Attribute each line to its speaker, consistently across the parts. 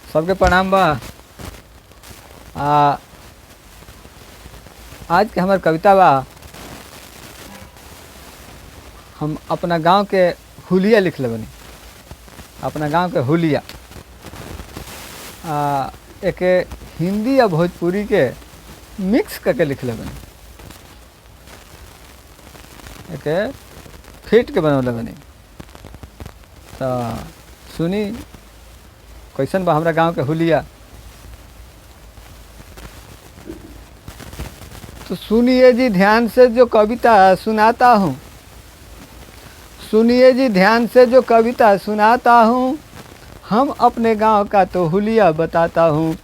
Speaker 1: सबके प्रणाम बा। आज के हमार कविता बा, हम अपना गांव के हुलिया लिख ले बनी। अपना गांव के हुलिया एक हिंदी या भोजपुरी के मिक्स करके लिख ले बनी, एक फिट के बनौले बनी। तो सुनी कैसन बा हमरा गांव के हुलिया। तो सुनिए जी ध्यान से जो कविता सुनाता हूँ, सुनिए जी ध्यान से जो कविता सुनाता हूँ, हम अपने गांव का तो हुलिया बताता हूँ।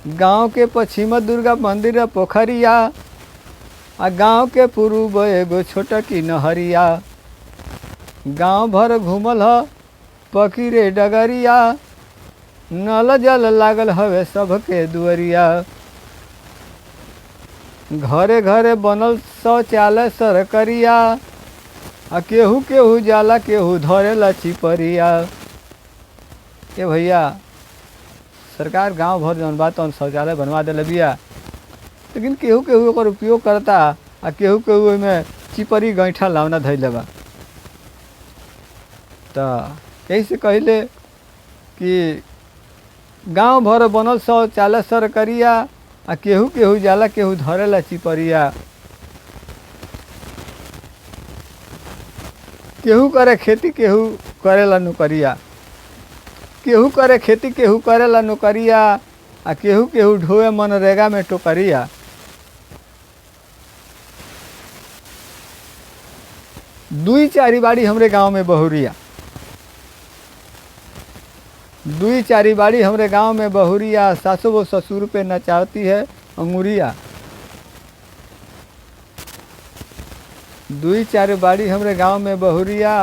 Speaker 1: गांव के पश्चिम दुर्गा मंदिर पोखरिया, आ गांव के पूर्व एगो छोटा की नहरिया। गांव भर घूमल ह पकीरे डगरिया, नल जल लागल हवे सबके दुअरिया। घरे घरे बनल शौचालय सरकरिया, आ केहू केहू जाला केहू धरेला चिपरिया। ए भैया, सरकार गांव भर जौन बा तौन शौचालय बनवा देले बिया, लेकिन केहू केहू ओकर उपयोग करता, आ केहू केहू ओइमे चिपरी गैठा लावना धइले बा। तो यही से कहले कि गांव भर बनल शौचालय सरकरिया, आ केहू केहू जाला केहू धरेला चिपरिया। केहू करे खेती केहू करेला नौकरिया, केहू करे खेती केहू करेला नौकरिया, आ केहू केहू ढोए मनरेगा में टोकरिया। दुई चारी बाड़ी हमरे गांव में बहुरिया, दुई चारी बाड़ी हमरे गांव में बहुरिया। सासू वो ससुर पे नचाती है अंगुरिया। दुई चार बाड़ी हमरे गांव में बहुरिया,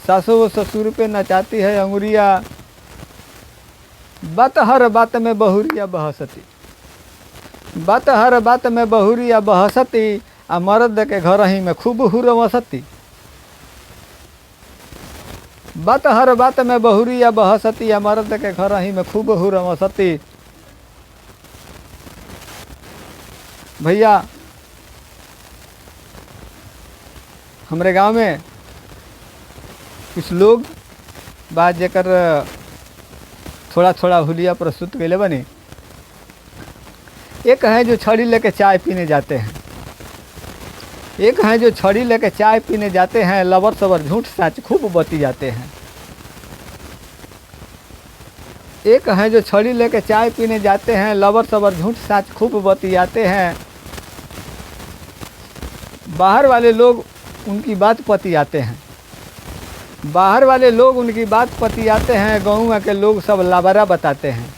Speaker 1: सासू वो ससुर पे नचाती है अंगुरिया। बात हर बात में बहुरिया बहसती, बात हर बात में बहुरिया बहसती, आ मर्द के घर ही में खूब हुरमसती। बात हर बात में बहुरिया बहसती, आ मर्द के घर ही में खूब हुरमसती। भैया, हमरे गांव में कुछ लोग बात जेकर थोड़ा थोड़ा हुलिया प्रस्तुत कैले बनी। एक हैं जो छड़ी लेके चाय पीने जाते हैं, एक हैं जो छड़ी लेके चाय पीने जाते हैं, लबर सबर झूठ साच खूब बती जाते हैं। एक हैं जो छड़ी लेके चाय पीने जाते हैं, लबर सबर झूठ साच खूब बती जाते हैं। बाहर वाले लोग उनकी बात पती आते हैं, बाहर वाले लोग उनकी बात पती आते हैं। गाँव के लोग सब लाबरा बताते हैं।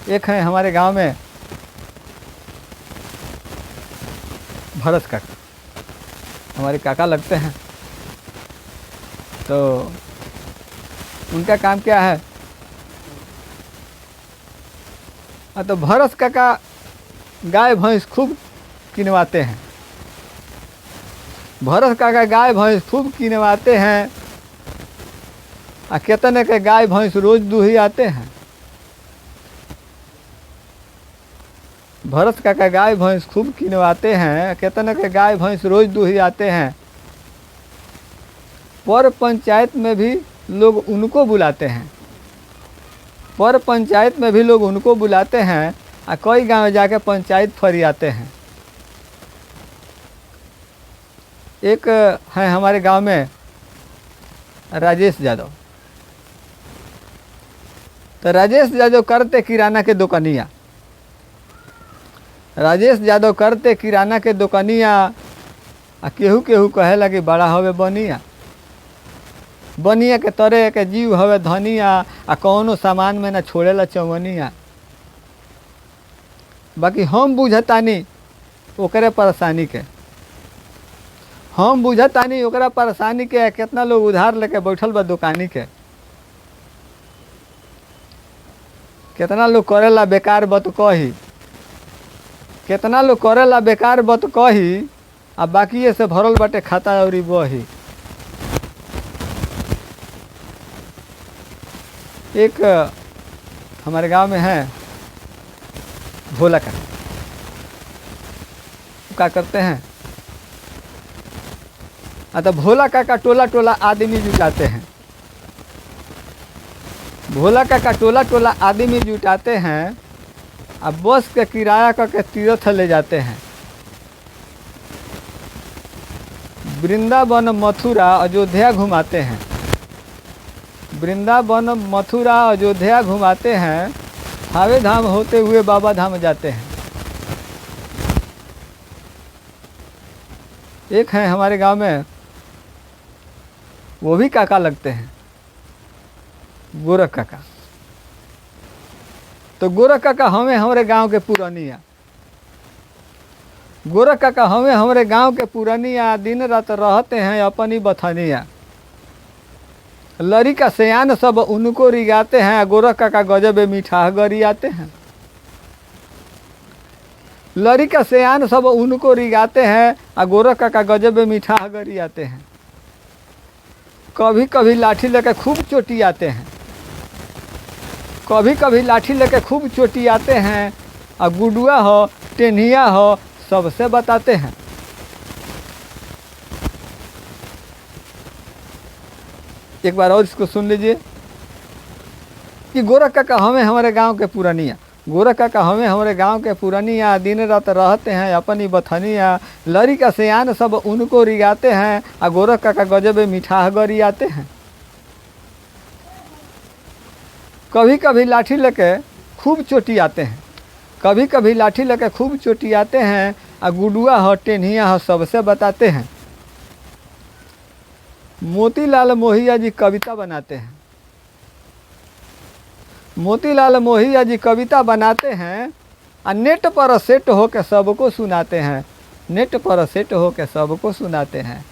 Speaker 1: एक है हमारे गांव में भरत काका, हमारे काका लगते हैं। तो उनका काम क्या है? तो भरत काका गाय भैंस खूब किनवाते हैं। भरत काका गाय भैंस खूब किनवाते हैं, आ कितने के गाय भैंस रोज दूही आते हैं। भरत काका गाय भैंस खूब किनवाते हैं, कितने के गाय भैंस रोज दूही आते हैं। पर पंचायत में भी लोग उनको बुलाते हैं, पर पंचायत में भी लोग उनको बुलाते हैं, आ कई गांव जाके पंचायत फरियाते हैं। एक है हमारे गांव में राजेश यादव। तो राजेश यादव करते किराना के दुकानिया, राजेश यादव करते किराना के दुकानिया। आ केहू केहू कहे लगे बड़ा हवे बनिया, बनिया के तरह के जीव हवे धनिया, आ कौनो सामान में ना छोड़ेला चवनिया। बाकी हम बुझतानी ओकरे परेशानी के, हम बुझतानी ओकरा परेशानी के। कितना लोग उधार लेके बैठल बा दुकानी के, कितना लोग करेला बेकार बत कही, कितना लोग करेला बेकार बत कही, आ बाकी से भरल बाटे खाता और बही। एक हमारे गांव में है भोला का, क्या करते हैं, तो भोला काका टोला टोला आदमी जुटाते हैं। भोला काका टोला टोला आदमी जुटाते हैं, अब बस के किराया करके तीर्थ ले जाते हैं। वृंदावन मथुरा अयोध्या घुमाते हैं। वृंदावन मथुरा अयोध्या घुमाते हैं, हावे धाम होते हुए बाबा धाम जाते हैं। एक है हमारे गांव में, वो भी काका लगते हैं, गोरख काका। तो गोरख काका हमें हमारे गांव के पुरानिया, गोरख काका हमें हमारे गांव के पुरानिया, दिन रात रहते हैं अपनी बथानिया। लड़ी का सयान सब उनको रिगाते हैं, गोरख काका गजब मीठा गरी आते हैं। लड़ी का सयान सब उनको रिगाते हैं, और गोरख काका गजब मीठा गरी आते हैं। कभी कभी लाठी लेकर खूब चोटी आते हैं, कभी कभी लाठी लेकर खूब चोटी आते हैं, और गुडुआ हो टेनिया हो सबसे बताते हैं। एक बार और इसको सुन लीजिए कि गोरख काका हमें हमारे गांव के पुरानिया, गोरख काका हमें हमारे गांव के पुरानिया, दिन रात रहते हैं अपनी बथनिया। लड़ी का सयान सब उनको रिगाते हैं, और गोरख काका गजब मीठा गरी आते हैं। कभी कभी लाठी लेके खूब चोटी आते हैं, कभी कभी लाठी लेके खूब चोटी आते हैं, और गुडुआ हो टेनिया हो सबसे बताते हैं। मोतीलाल मोहिया जी कविता बनाते हैं, मोतीलाल मोहिया जी कविता बनाते हैं, और नेट पर सेट होकर सबको सुनाते हैं, नेट पर सेट होकर सबको सुनाते हैं।